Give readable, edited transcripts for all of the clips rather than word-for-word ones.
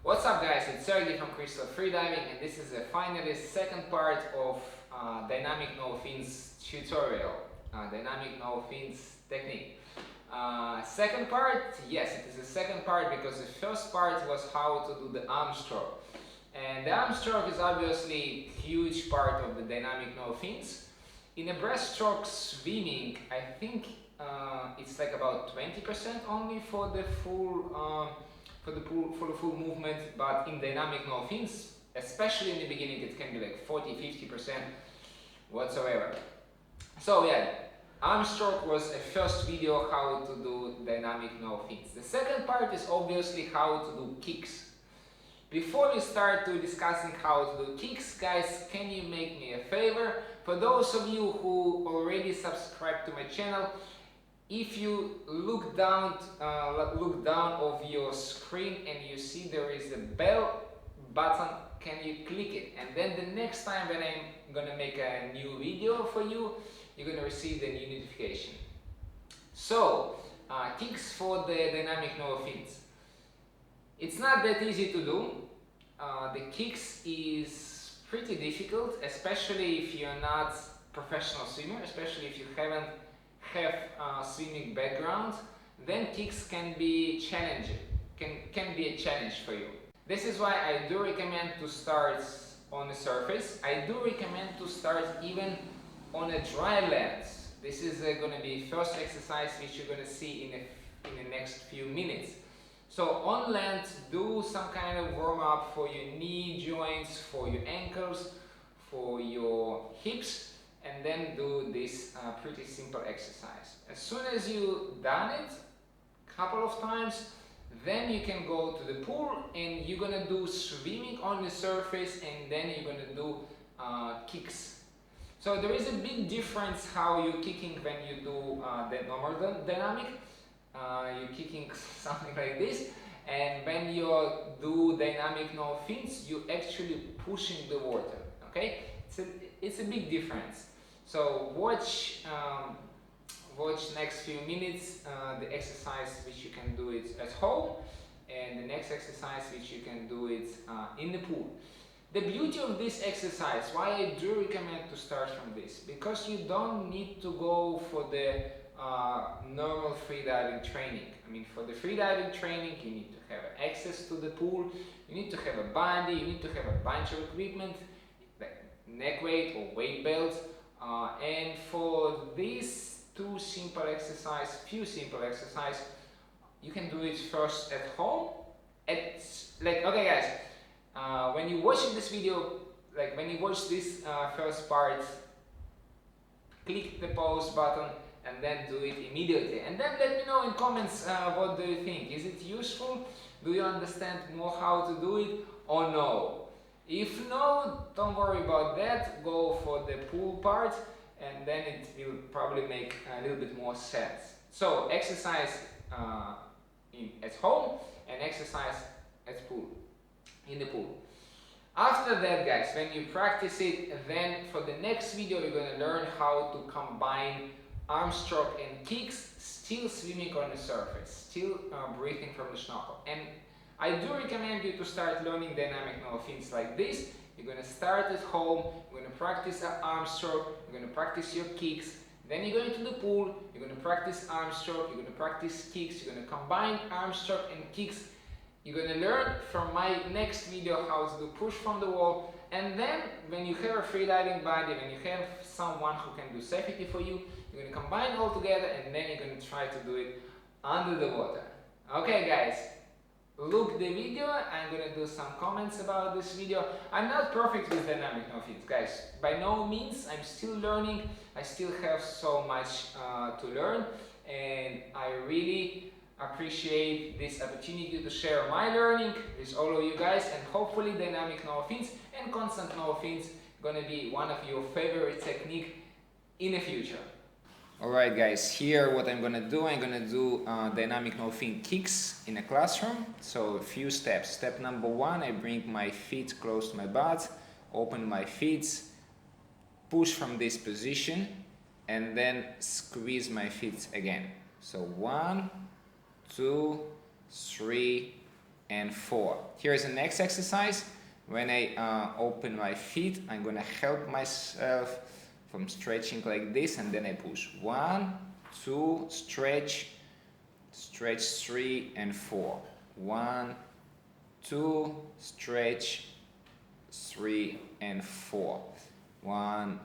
What's up guys, it's Sergey from Freediving, and this is finally second part of Dynamic No Fins tutorial, Dynamic No Fins technique. Second part, yes, it is the second part because the first part was how to do the arm stroke. And the arm stroke is obviously a huge part of the Dynamic No Fins. In a breaststroke swimming, I think it's like about 20% only for the full full movement, but in dynamic no fins, especially in the beginning, it can be like 40-50% whatsoever. So yeah, arm stroke was a first video how to do dynamic no fins. The second part is obviously how to do kicks. Before we start to discussing how to do kicks, guys, can you make me a favor? For those of you who already subscribed to my channel, if you look down of your screen and you see there is a bell button, can you click it? And then the next time when I'm gonna make a new video for you, you're gonna receive the new notification. So, kicks for the dynamic no fins. It's not that easy to do. The kicks is pretty difficult, especially if you're not professional swimmer, especially if you haven't have a swimming background, then kicks can be challenging, can be a challenge for you. This is why I do recommend to start on the surface. I do recommend to start even on a dry land. This is going to be first exercise which you're going to see in the next few minutes. So on land, do some kind of warm up for your knee joints, for your ankles, for your hips, and then do this pretty simple exercise. As soon as you've done it a couple of times, then you can go to the pool and you're gonna do swimming on the surface, and then you're gonna do kicks. So there is a big difference how you're kicking when you do the normal dynamic. You're kicking something like this, and when you do dynamic no fins, you're actually pushing the water. Okay, it's a big difference. So watch next few minutes the exercise which you can do it at home, and the next exercise which you can do it in the pool. The beauty of this exercise, why I do recommend to start from this, because you don't need to go for the normal freediving training. I mean, for the freediving training, you need to have access to the pool, you need to have a body, you need to have a bunch of equipment like neck weight or weight belts. And for these few simple exercises, you can do it first at home. Okay guys, when you watch this video, like when you watch this first part, click the pause button and then do it immediately. And then let me know in comments what do you think. Is it useful? Do you understand more how to do it or no? If no, don't worry about that, go for the pool part, and then it will probably make a little bit more sense. So exercise at home and exercise in the pool. After that guys, when you practice it, then for the next video you're going to learn how to combine arm stroke and kicks, still swimming on the surface, still breathing from the snorkel. And I do recommend you to start learning dynamic no fins like this. You're going to start at home, you're going to practice an arm stroke, you're going to practice your kicks, then you're going to the pool, you're going to practice arm stroke, you're going to practice kicks, you're going to combine arm stroke and kicks. You're going to learn from my next video how to do push from the wall, and then when you have a freediving body, when you have someone who can do safety for you, you're going to combine all together, and then you're going to try to do it under the water. Okay guys, look the video. I'm going to do some comments about this video. I'm not perfect with dynamic no fins, guys. By no means. I'm still learning. I still have so much to learn, and I really appreciate this opportunity to share my learning with all of you guys, and hopefully dynamic no fins and constant no fins gonna be one of your favorite technique in the future. Alright guys, here what I'm gonna do dynamic no fin kicks in a classroom. So a few steps. Step number one, I bring my feet close to my butt, open my feet, push from this position, and then squeeze my feet again. So 1, 2, 3, and 4. Here's the next exercise. When I open my feet, I'm gonna help myself from stretching like this, and then I push. 1, 2, stretch, stretch 3 and 4. 1, 2, stretch 3 and 4. 1,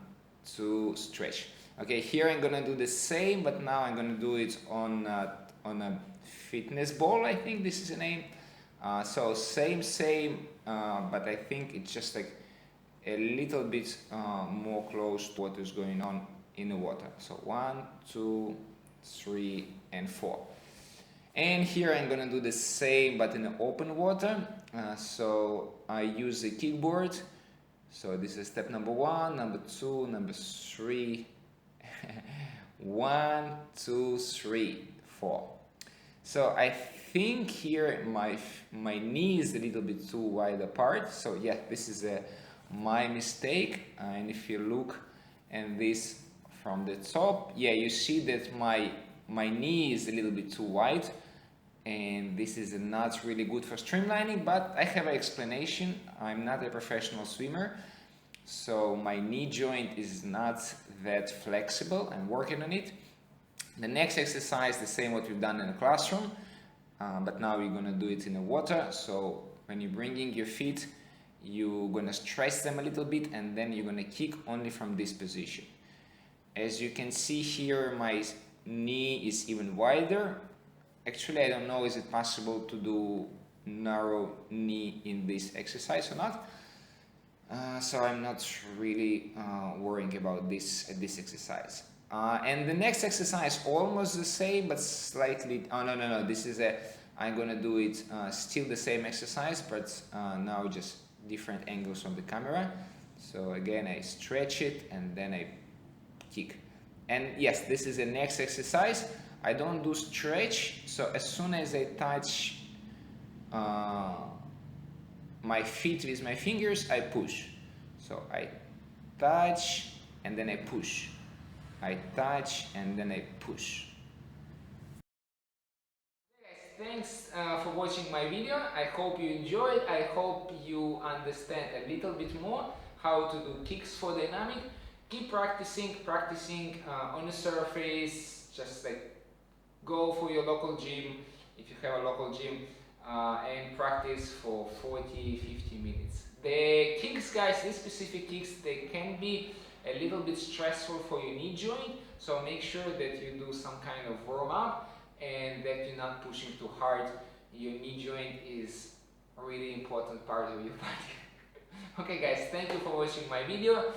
2, stretch. Okay, here I'm gonna do the same, but now I'm gonna do it on a fitness ball. I think this is the name. So same, but I think it's just like a little bit more close to what is going on in the water. So 1, 2, 3 and 4. And here I'm gonna do the same but in the open water. So I use a kickboard. So this is step number 1, number 2, number 3. 1, 2, 3, 4. So I think here my knee is a little bit too wide apart. So yeah, this is my mistake. And if you look at this from the top, yeah, you see that my knee is a little bit too wide, and this is not really good for streamlining, but I have an explanation. I'm not a professional swimmer, so my knee joint is not that flexible. I'm working on it. The next exercise, the same what we've done in the classroom, but now we're gonna do it in the water. So when you're bringing your feet, you're gonna stretch them a little bit, and then you're gonna kick only from this position. As you can see here, my knee is even wider. Actually, I don't know, is it possible to do narrow knee in this exercise or not? So I'm not really worrying about this exercise. And the next exercise, almost the same, but slightly, oh no, this is I'm gonna do it still the same exercise, but now just different angles from the camera. So again, I stretch it and then I kick. And yes, this is the next exercise. I don't do stretch, so as soon as I touch my feet with my fingers, I push. So I touch and then I push. I touch and then I push. Okay guys, thanks for watching my video. I hope you enjoyed. I hope you understand a little bit more how to do kicks for dynamic. Keep practicing on the surface. Just like go for your local gym, if you have a local gym, and practice for 40-50 minutes. The kicks, guys, these specific kicks, they can be a little bit stressful for your knee joint, so make sure that you do some kind of warm up and that you're not pushing too hard. Your knee joint is a really important part of your body. Okay guys, thank you for watching my video.